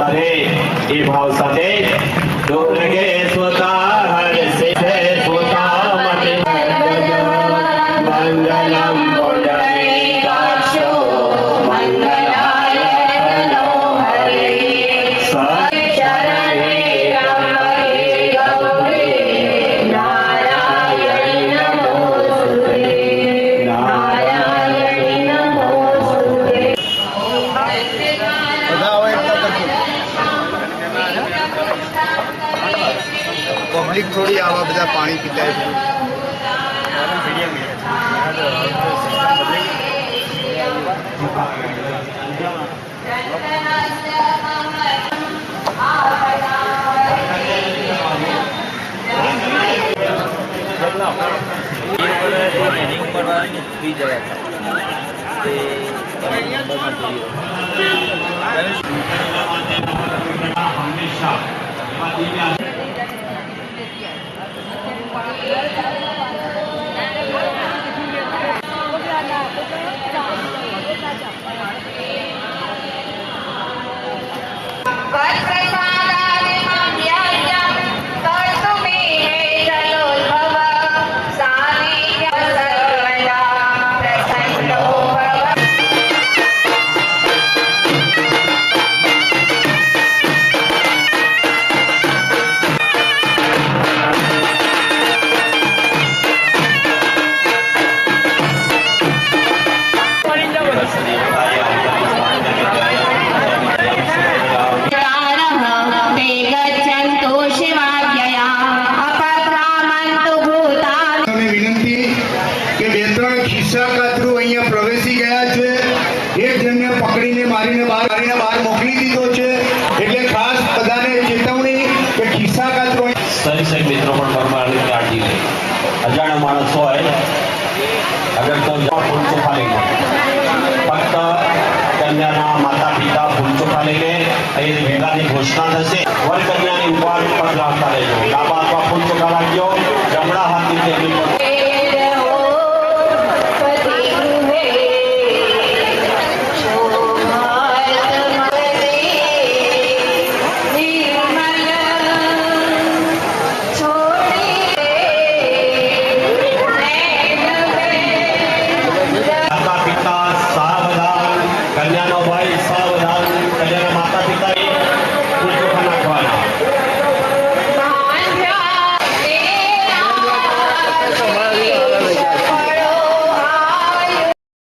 अरे ये भाव साथे डोरगे स्वता हर से स्वता मत मंगलम पुंडरीकाक्षो मंगलाय तनो हरे शरणे रमणे गौरी नारायण नमोस्तुते नारायण नमोस्तुते। पब्लिक थोड़ी आवा बजा पानी पीता है। प्रवेशी गया है एक जन ने पकड़ी मारी बहार मोकली दीधो है એટલે ખાસ બધાને ચેતવણી કે ખિસ્સા કાતરો સહી મિત્રો પણ પરમાણે કાઢી લે અજાણ્યો માણસ હોય અગર તો ફૂલ ચોખા લઈ લે ફક્ત કન્યાના માતા પિતા ફૂલ ચોખા લઈ લે અહીં ભેગાની ઘોષણા થશે વર કન્યાની ઉપર પગ રાખતા રહેજો ડાબા હાથમાં ફૂલ ચોખા રાખજો જમણા હાથની ટેબલ પર